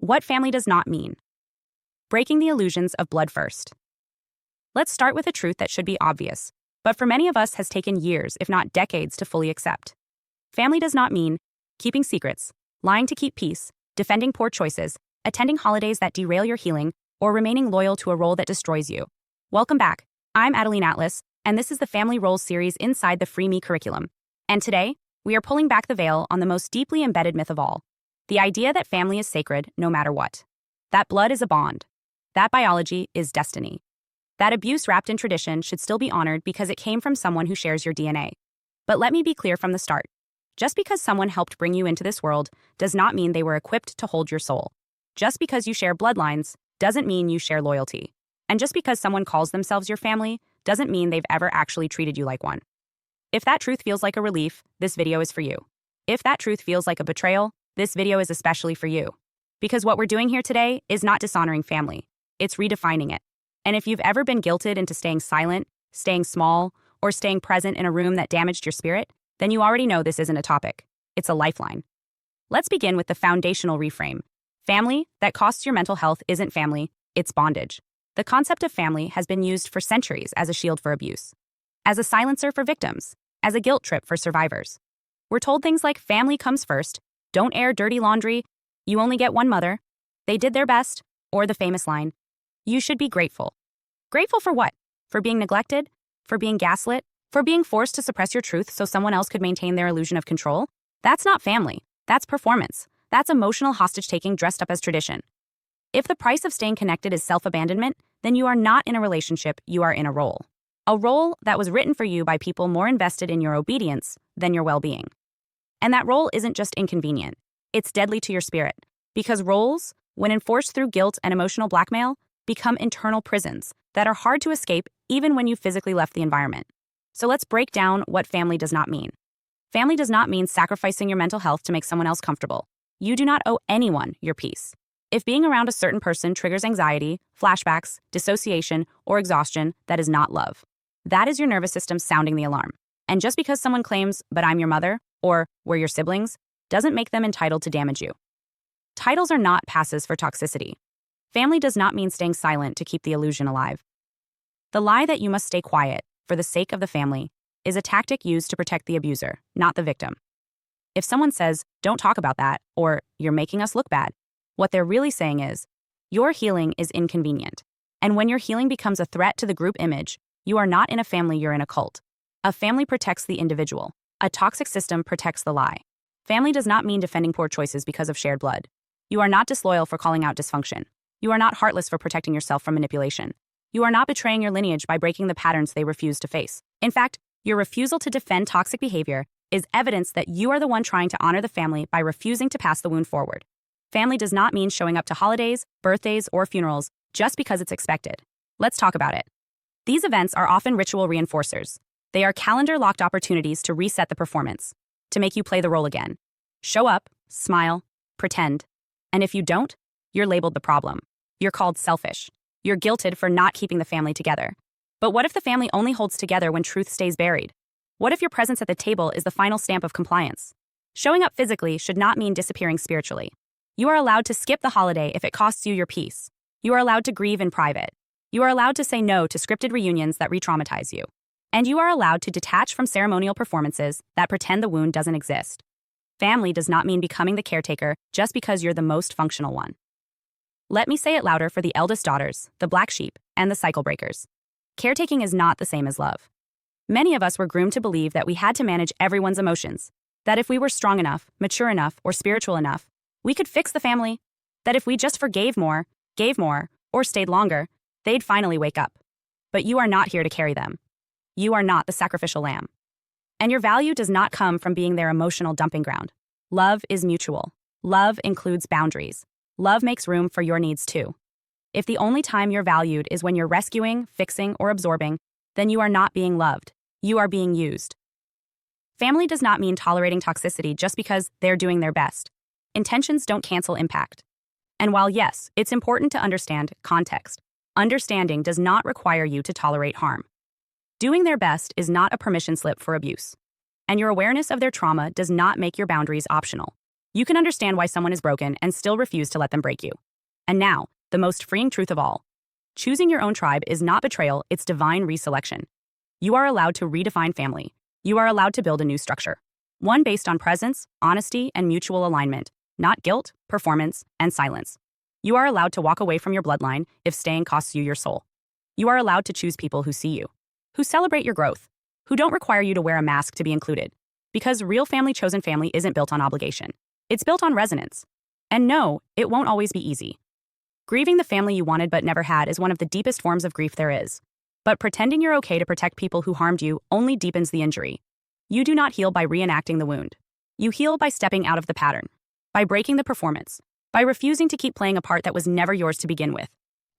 What family does not mean. Breaking the illusions of blood first. Let's start with a truth that should be obvious, but for many of us has taken years, if not decades, to fully accept. Family does not mean keeping secrets, lying to keep peace, defending poor choices, attending holidays that derail your healing, or remaining loyal to a role that destroys you. Welcome back. I'm Adeline, and this is the Family Roles series inside the Free Me curriculum. And today, we are pulling back the veil on the most deeply embedded myth of all, the idea that family is sacred no matter what. That blood is a bond. That biology is destiny. That abuse wrapped in tradition should still be honored because it came from someone who shares your DNA. But let me be clear from the start. Just because someone helped bring you into this world does not mean they were equipped to hold your soul. Just because you share bloodlines doesn't mean you share loyalty. And just because someone calls themselves your family doesn't mean they've ever actually treated you like one. If that truth feels like a relief, this video is for you. If that truth feels like a betrayal, this video is especially for you. Because what we're doing here today is not dishonoring family. It's redefining it. And if you've ever been guilted into staying silent, staying small, or staying present in a room that damaged your spirit, then you already know this isn't a topic. It's a lifeline. Let's begin with the foundational reframe. Family that costs your mental health isn't family, it's bondage. The concept of family has been used for centuries as a shield for abuse, as a silencer for victims, as a guilt trip for survivors. We're told things like family comes first, don't air dirty laundry, you only get one mother, they did their best, or the famous line, you should be grateful. Grateful for what? For being neglected? For being gaslit? For being forced to suppress your truth so someone else could maintain their illusion of control? That's not family. That's performance. That's emotional hostage-taking dressed up as tradition. If the price of staying connected is self-abandonment, then you are not in a relationship, you are in a role. A role that was written for you by people more invested in your obedience than your well-being. And that role isn't just inconvenient. It's deadly to your spirit. Because roles, when enforced through guilt and emotional blackmail, become internal prisons that are hard to escape even when you physically left the environment. So let's break down what family does not mean. Family does not mean sacrificing your mental health to make someone else comfortable. You do not owe anyone your peace. If being around a certain person triggers anxiety, flashbacks, dissociation, or exhaustion, that is not love. That is your nervous system sounding the alarm. And just because someone claims, but I'm your mother, or we're your siblings, doesn't make them entitled to damage you. Titles are not passes for toxicity. Family does not mean staying silent to keep the illusion alive. The lie that you must stay quiet, for the sake of the family, is a tactic used to protect the abuser, not the victim. If someone says, don't talk about that, or you're making us look bad, what they're really saying is, your healing is inconvenient. And when your healing becomes a threat to the group image, you are not in a family, you're in a cult. A family protects the individual. A toxic system protects the lie. Family does not mean defending poor choices because of shared blood. You are not disloyal for calling out dysfunction. You are not heartless for protecting yourself from manipulation. You are not betraying your lineage by breaking the patterns they refuse to face. In fact, your refusal to defend toxic behavior is evidence that you are the one trying to honor the family by refusing to pass the wound forward. Family does not mean showing up to holidays, birthdays, or funerals just because it's expected. Let's talk about it. These events are often ritual reinforcers. They are calendar-locked opportunities to reset the performance, to make you play the role again. Show up, smile, pretend. And if you don't, you're labeled the problem. You're called selfish. You're guilted for not keeping the family together. But what if the family only holds together when truth stays buried? What if your presence at the table is the final stamp of compliance? Showing up physically should not mean disappearing spiritually. You are allowed to skip the holiday if it costs you your peace. You are allowed to grieve in private. You are allowed to say no to scripted reunions that re-traumatize you. And you are allowed to detach from ceremonial performances that pretend the wound doesn't exist. Family does not mean becoming the caretaker just because you're the most functional one. Let me say it louder for the eldest daughters, the black sheep, and the cycle breakers. Caretaking is not the same as love. Many of us were groomed to believe that we had to manage everyone's emotions, that if we were strong enough, mature enough, or spiritual enough, we could fix the family, that if we just forgave more, gave more, or stayed longer, they'd finally wake up. But you are not here to carry them. You are not the sacrificial lamb. And your value does not come from being their emotional dumping ground. Love is mutual. Love includes boundaries. Love makes room for your needs too. If the only time you're valued is when you're rescuing, fixing, or absorbing, then you are not being loved. You are being used. Family does not mean tolerating toxicity just because they're doing their best. Intentions don't cancel impact. And while yes, it's important to understand context, understanding does not require you to tolerate harm. Doing their best is not a permission slip for abuse. And your awareness of their trauma does not make your boundaries optional. You can understand why someone is broken and still refuse to let them break you. And now, the most freeing truth of all. Choosing your own tribe is not betrayal, it's divine reselection. You are allowed to redefine family. You are allowed to build a new structure. One based on presence, honesty, and mutual alignment, not guilt, performance, and silence. You are allowed to walk away from your bloodline if staying costs you your soul. You are allowed to choose people who see you, who celebrate your growth, who don't require you to wear a mask to be included. Because real chosen family isn't built on obligation. It's built on resonance. And no, it won't always be easy. Grieving the family you wanted but never had is one of the deepest forms of grief there is. But pretending you're okay to protect people who harmed you only deepens the injury. You do not heal by reenacting the wound. You heal by stepping out of the pattern, by breaking the performance, by refusing to keep playing a part that was never yours to begin with.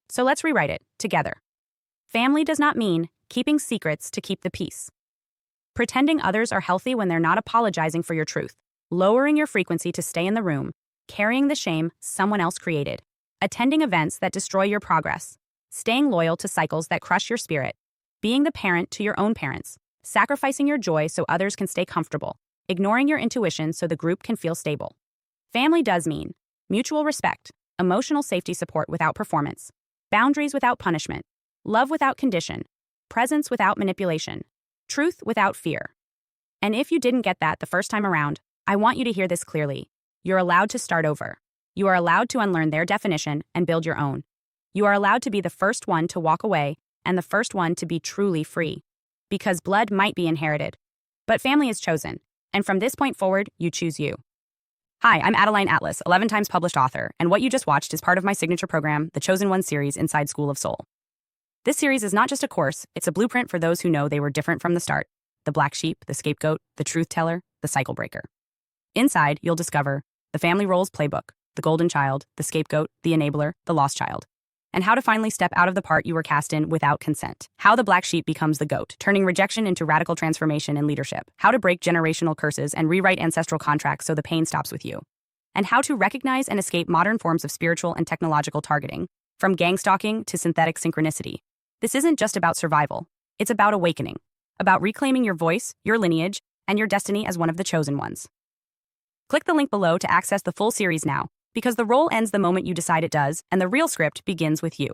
So let's rewrite it, together. Family does not mean keeping secrets to keep the peace. Pretending others are healthy when they're not apologizing for your truth, lowering your frequency to stay in the room, carrying the shame someone else created, attending events that destroy your progress, staying loyal to cycles that crush your spirit, being the parent to your own parents, sacrificing your joy so others can stay comfortable, ignoring your intuition so the group can feel stable. Family does mean mutual respect, emotional safety support without performance, boundaries without punishment, love without condition, presence without manipulation, truth without fear. And if you didn't get that the first time around, I want you to hear this clearly. You're allowed to start over. You are allowed to unlearn their definition and build your own. You are allowed to be the first one to walk away and the first one to be truly free. Because blood might be inherited, but family is chosen. And from this point forward, you choose you. Hi, I'm Adeline Atlas, 11 times published author, and what you just watched is part of my signature program, the Chosen One series inside School of Soul. This series is not just a course, it's a blueprint for those who know they were different from the start. The black sheep, the scapegoat, the truth teller, the cycle breaker. Inside, you'll discover the family roles playbook, the golden child, the scapegoat, the enabler, the lost child, and how to finally step out of the part you were cast in without consent. How the black sheep becomes the goat, turning rejection into radical transformation in leadership. How to break generational curses and rewrite ancestral contracts so the pain stops with you. And how to recognize and escape modern forms of spiritual and technological targeting, from gang stalking to synthetic synchronicity. This isn't just about survival. It's about awakening, about reclaiming your voice, your lineage, and your destiny as one of the chosen ones. Click the link below to access the full series now, because the role ends the moment you decide it does, and the real script begins with you.